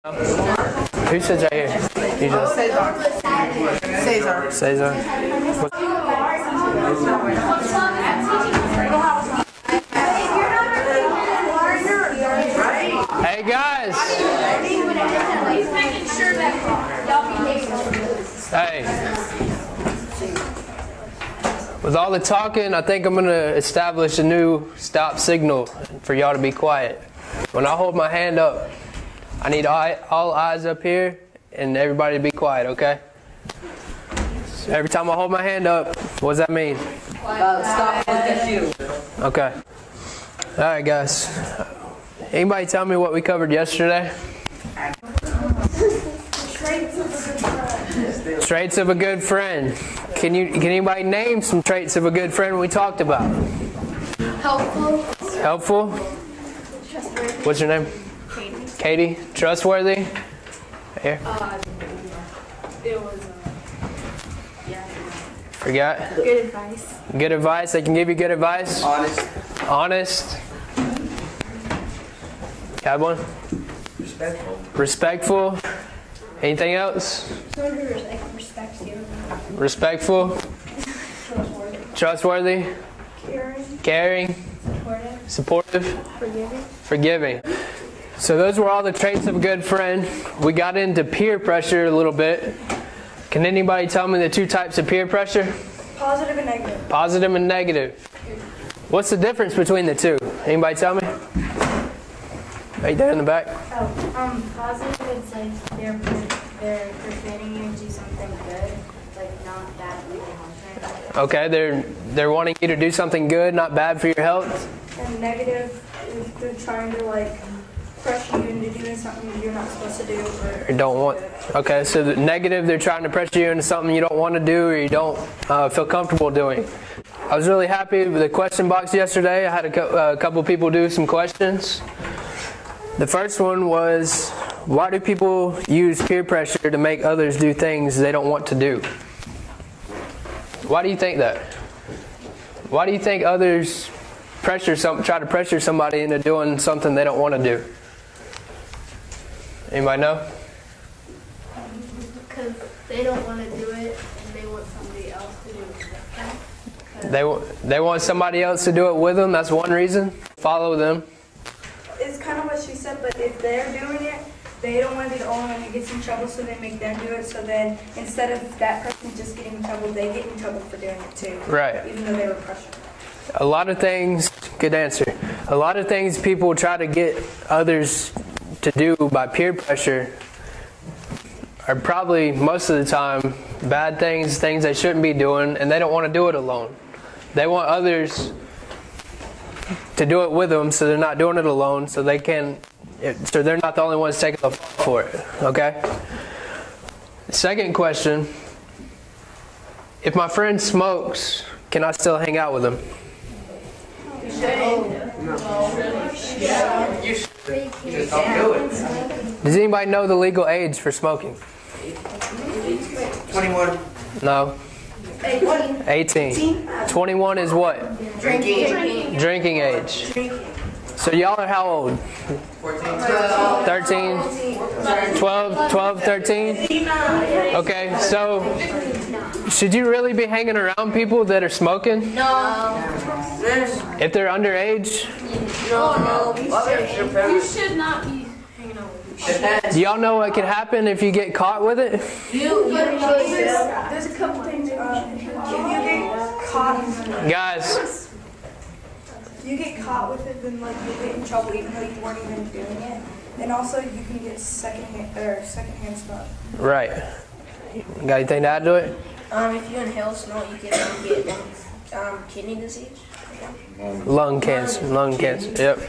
Who sits right here? You just Cesar. Cesar. Hey guys. Hey. With all the talking, I think I'm going to establish a new stop signal for y'all to be quiet. When I hold my hand up, I need all eyes up here and everybody to be quiet, okay? So every time I hold my hand up, what does that mean? Stop, look at you. Okay. Alright guys. Anybody tell me what we covered yesterday? Traits of a good friend. Can anybody name some traits of a good friend we talked about? Helpful. Helpful? Trustworthy. What's your name? Katie. Katie. Trustworthy? Here. It was, Forgot? good advice. Good advice. They can give you good advice. Honest. Honest. Got one? Respectful. Respectful. Anything else? Someone who respects you. Respectful. Trustworthy. Caring. Supportive. Forgiving. So those were all the traits of a good friend. We got into peer pressure a little bit. Can anybody tell me the two types of peer pressure? Positive and negative. Positive and negative. What's the difference between the two? Anybody tell me? Right there in the back. Positive, it's like they're persuading you to do something good, like not bad for your health. Okay, they're wanting you to do something good, not bad for your health. And negative is they're trying to like pressure you into doing something you're not supposed to do Or don't want. Okay, so the negative, they're trying to pressure you into something you don't want to do or you don't feel comfortable doing. I was really happy with the question box yesterday. I had a couple people do some questions. The first one was, why do people use peer pressure to make others do things they don't want to do? Why do you think that? Why do you think others try to pressure somebody into doing something they don't want to do? Anybody know? Because they don't want to do it and they want somebody else to do it with them. They want somebody else to do it with them. That's one reason. Follow them. It's kind of what she said, but if they're doing it, they don't want to be the only one who gets in trouble, so they make them do it. So then, instead of that person just getting in trouble, they get in trouble for doing it too. Right. Even though they were pressured. A lot of things, good answer. A lot of things people try to get others to do by peer pressure are probably, most of the time, bad things, things they shouldn't be doing, and they don't want to do it alone. They want others to do it with them, so they're not doing it alone, so they're not the only ones taking the fall for it. Okay? Second question, if my friend smokes, can I still hang out with him? Does anybody know the legal age for smoking? 21. No. 18. 21 is what? Drinking age. So y'all are how old? 13? 12, 13? Okay, so should you really be hanging around people that are smoking? No. If they're underage? No. You should not be hanging out with them. Do y'all know what could happen if you get caught with it? There's a couple things. If you get caught, Guys, you get caught with it, then like you get in trouble even though you weren't even doing it. And also you can get secondhand stuff. right. Got anything to add to it? If you inhale smoke, you can get kidney disease. Lung cancer. Yep.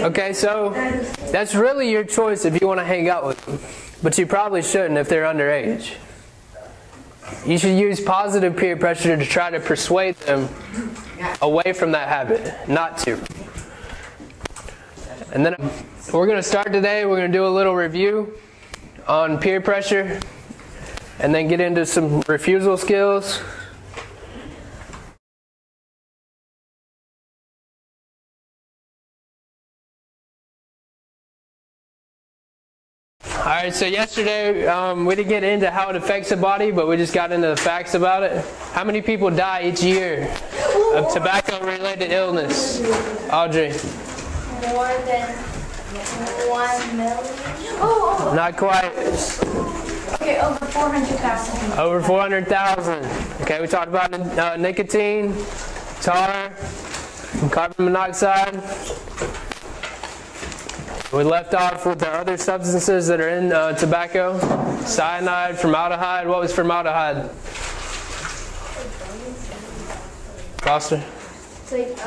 Okay, so that's really your choice if you want to hang out with them. But you probably shouldn't if they're underage. You should use positive peer pressure to try to persuade them away from that habit, not to. And then we're going to start today, we're going to do a little review on peer pressure and then get into some refusal skills. Alright, so yesterday we didn't get into how it affects the body, but we just got into the facts about it. How many people die each year of tobacco-related illness? Audrey? More than 1 million? Not quite. Okay, over 400,000. Over 400,000. Okay, we talked about nicotine, tar, and carbon monoxide. We left off with the other substances that are in tobacco. Cyanide, formaldehyde. What was formaldehyde? Foster? It's like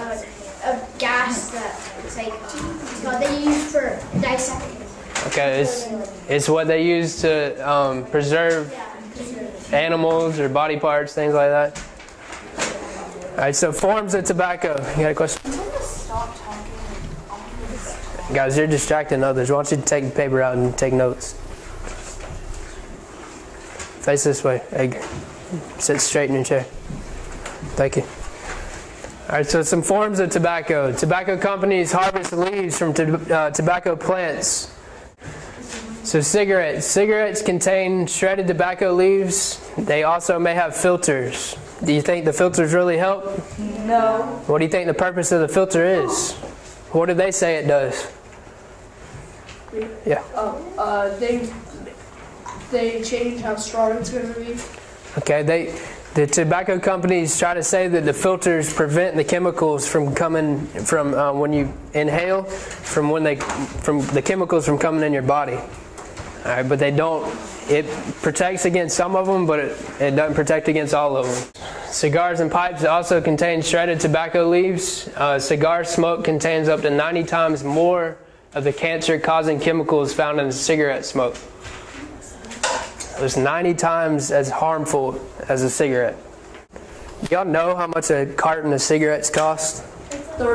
a gas that it's like what they use for dissecting. Okay, it's what they use to preserve animals or body parts, things like that. All right, so forms of tobacco. You got a question? Guys, you're distracting others. Why don't you take the paper out and take notes? Face this way, Edgar. Sit straight in your chair. Thank you. All right, so some forms of tobacco. Tobacco companies harvest leaves from tobacco plants. So cigarettes. Cigarettes contain shredded tobacco leaves. They also may have filters. Do you think the filters really help? No. What do you think the purpose of the filter is? What do they say it does? Yeah. They change how strong it's going to be. Okay, the tobacco companies try to say that the filters prevent the chemicals from coming from when you inhale, from the chemicals from coming in your body. All right, but they don't. It protects against some of them, but it doesn't protect against all of them. Cigars and pipes also contain shredded tobacco leaves. Cigar smoke contains up to 90 times more of the cancer-causing chemicals found in cigarette smoke. It's 90 times as harmful as a cigarette. Y'all know how much a carton of cigarettes cost?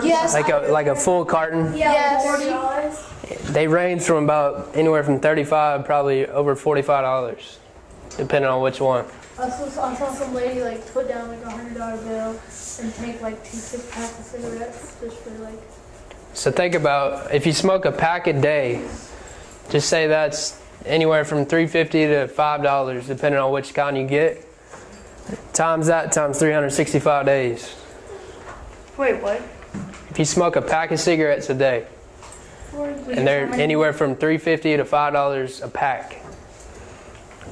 Yes. Like a full carton? Yes. $40. They range from about anywhere from $35, probably over $45, depending on which one. I saw some lady like put down like $100 bill and take like 2 6-packs of cigarettes just for like. So think about if you smoke a pack a day, just say that's anywhere from $3.50 to $5, depending on which kind you get. Times that times 365 days. Wait, what? If you smoke a pack of cigarettes a day, and they're anywhere from $3.50 to $5 a pack,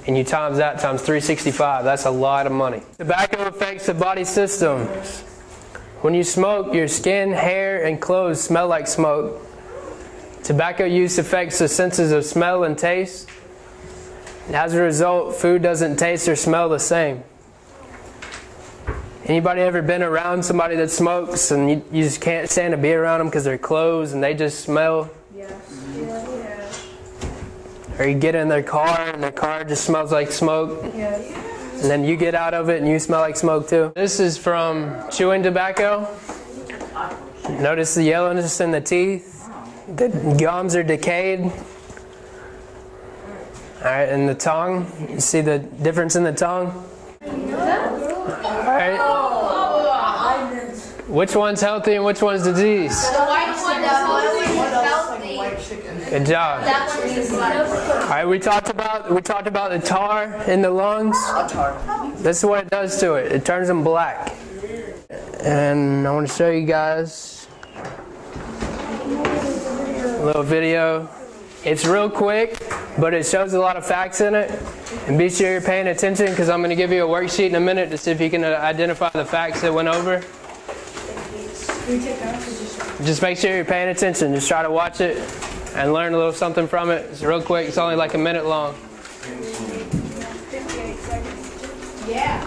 and you times that times 365, that's a lot of money. Tobacco affects the body systems. When you smoke, your skin, hair, and clothes smell like smoke. Tobacco use affects the senses of smell and taste. As a result, food doesn't taste or smell the same. Anybody ever been around somebody that smokes and you just can't stand to be around them because they're clothes and they just smell? Yes. Or you get in their car and their car just smells like smoke. Yeah. And then you get out of it and you smell like smoke too. This is from chewing tobacco. Notice the yellowness in the teeth. The gums are decayed. Alright, and the tongue. You see the difference in the tongue? Alright. Which one's healthy and which one's diseased? The white one is healthy. Good job. That one is Alright, we talked about the tar in the lungs. This is what it does to it. It turns them black. And I want to show you guys a little video. It's real quick, but it shows a lot of facts in it. And be sure you're paying attention because I'm going to give you a worksheet in a minute to see if you can identify the facts that went over. Just make sure you're paying attention. Just try to watch it and learn a little something from it. It's real quick. It's only like a minute long. 58 seconds. Yeah.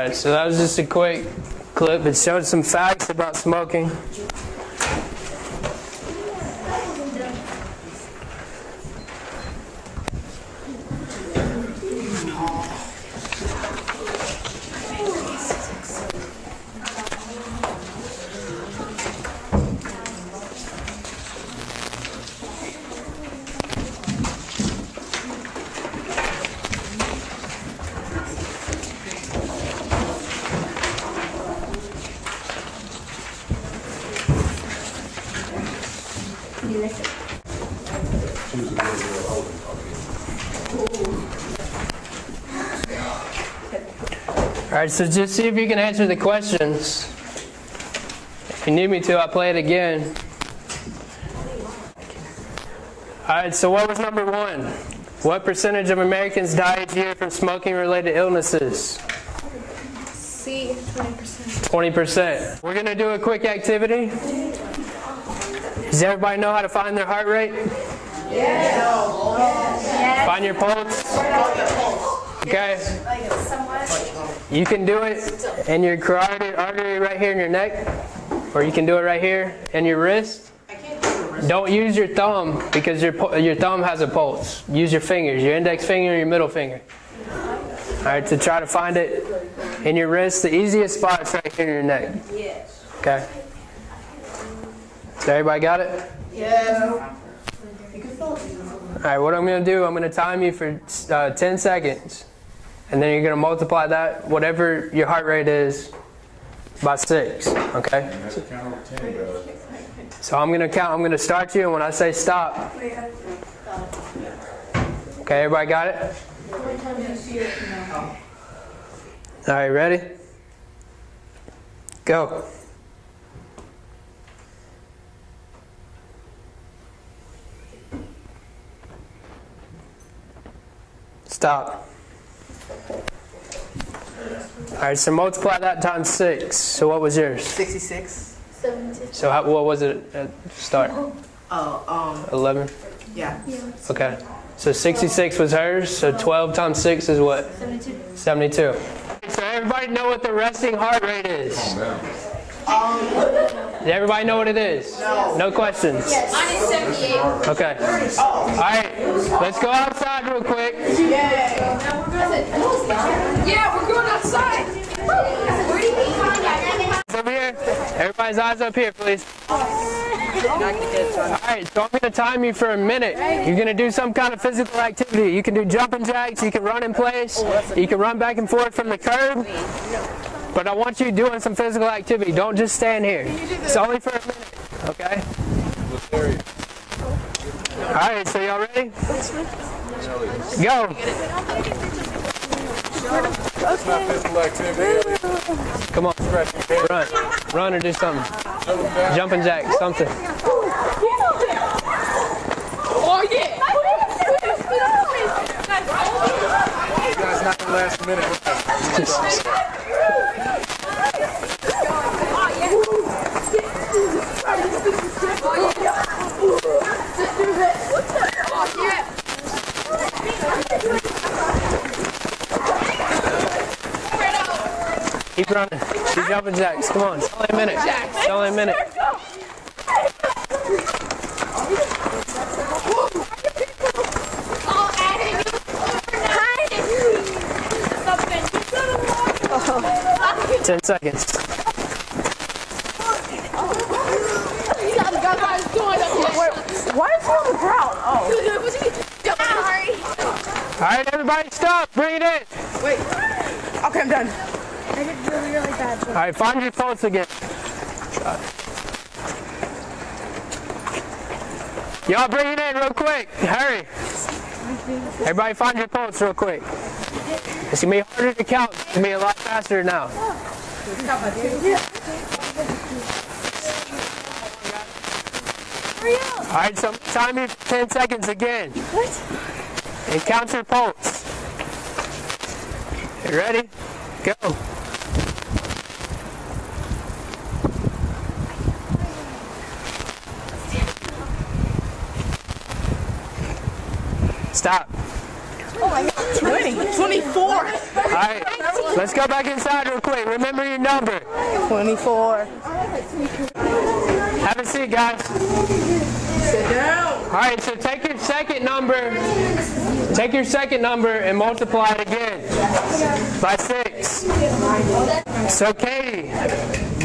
Alright, so that was just a quick clip. It showed some facts about smoking. Alright, so just see if you can answer the questions. If you need me to, I'll play it again. Alright, so what was number 1? What percentage of Americans die each year from smoking-related illnesses? C, 20%. 20%. We're going to do a quick activity. Does everybody know how to find their heart rate? Yes. Find your pulse? Okay. You can do it in your carotid artery right here in your neck, or you can do it right here in your wrist. Don't use your thumb because your thumb has a pulse. Use your fingers, your index finger and your middle finger. Alright, to try to find it in your wrist. The easiest spot is right here in your neck. Yes. Okay. So everybody got it? Yeah. Alright, what I'm going to do, I'm going to time you for 10 seconds. And then you're going to multiply that, whatever your heart rate is, by 6. Okay? So I'm going to count. I'm going to start you, and when I say stop. Okay, everybody got it? Alright, ready? Go. Stop. Alright, so multiply that times 6. So what was yours? 66. 72. So what was it at the start? 11? Yeah. Okay. So 66 was hers, so 12 times 6 is what? 72. 72. So everybody know what the resting heart rate is? Does everybody know what it is? No questions? Yes. Mine is 78. Okay. Alright, let's go outside real quick. Yeah, we're going outside. Where do you think Over here. Everybody's eyes up here, please. Alright, so I'm going to time you for a minute. You're going to do some kind of physical activity. You can do jumping jacks, you can run in place, you can run back and forth from the curb. But I want you doing some physical activity. Don't just stand here. It's only for a minute, okay? Alright, so y'all ready? Go. Come on. Run. Run or do something. Jumping jack, something. Oh, yeah. You guys not the last minute. Keep running. Keep jumping jacks. Come on. It's only a minute. It's only a minute. Oh. 10 seconds. Why is he on the ground? Oh. Alright, everybody stop. Bring it in. Wait. Okay, I'm done. I did really, really bad. Alright, find your pulse again. Y'all bring it in real quick. Hurry. Everybody find your pulse real quick. It's going to be harder to count. It's going to be a lot faster now. Alright, so time you for 10 seconds again. What? And count your pulse. You ready? Go. Stop. Oh my God. 20. 24. Alright. Let's go back inside real quick. Remember your number. 24. Have a seat, guys. Sit down. All right, so take your second number. Take your second number and multiply it again by 6. So Katie,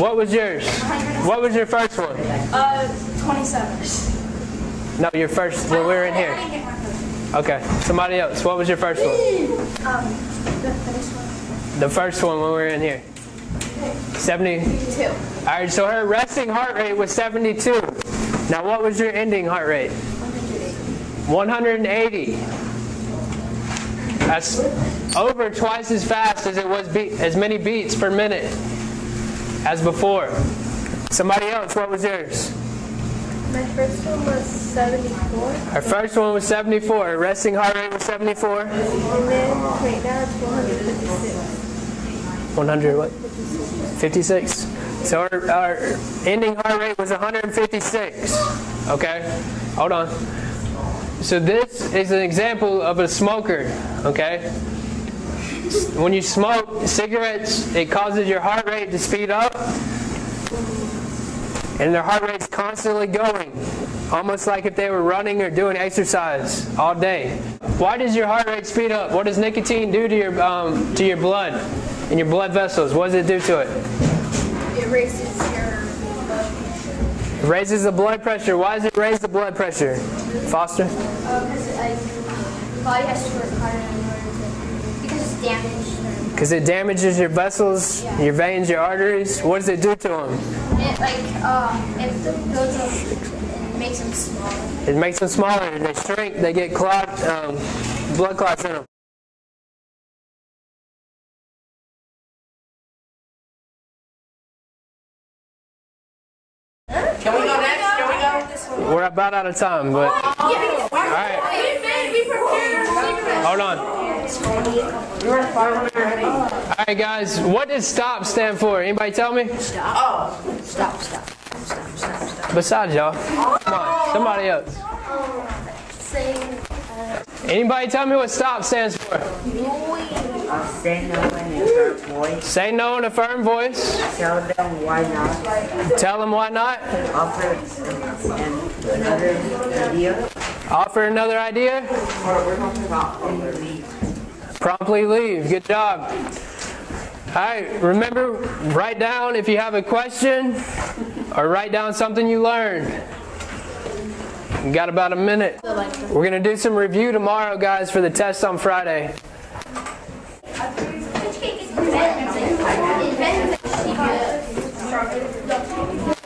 what was yours? What was your first one? 27. No, your first when we were in here. Okay, somebody else. What was your first one? The first one when we were in here. 72. All right, so her resting heart rate was 72. Now, what was your ending heart rate? 180. That's over twice as fast as it was as many beats per minute as before. Somebody else, what was yours? My first one was 74. Our first one was 74. Her resting heart rate was 74. And then right now it's 156. 100 what? 56. So our ending heart rate was 156. Okay? Hold on. So this is an example of a smoker. Okay? When you smoke cigarettes, it causes your heart rate to speed up. And their heart rate's constantly going. Almost like if they were running or doing exercise all day. Why does your heart rate speed up? What does nicotine do to your blood and your blood vessels? What does it do to it? It raises your blood pressure. It raises the blood pressure. Why does it raise the blood pressure? Foster? Because your body has to work harder in order to, because it's damaged. Because it damages your vessels, your veins, your arteries. What does it do to them? It builds up and makes them smaller. It makes them smaller. They shrink. They get blood clots in them. Can we go next? Can we go? We're about out of time, but all right. Hold on. All right, guys. What does STOP stand for? Anybody tell me? Stop. Besides y'all, come on. Somebody else. Anybody tell me what STOP stands for? Say no in a firm voice. Say no in a firm voice. Tell them why not. Tell them why not. Offer another idea. Offer another idea. Promptly leave. Good job. All right, remember, write down if you have a question or write down something you learned. We got about a minute. We're going to do some review tomorrow, guys, for the test on Friday.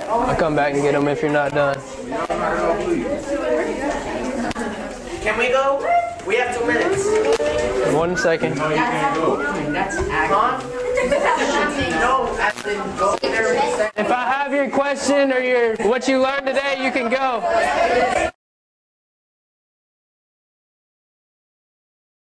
I'll come back and get them if you're not done. Can we go? We have 2 minutes. 1 second. No, you can't go. That's Huh? No, as in go there. If I have your question or what you learned today, you can go.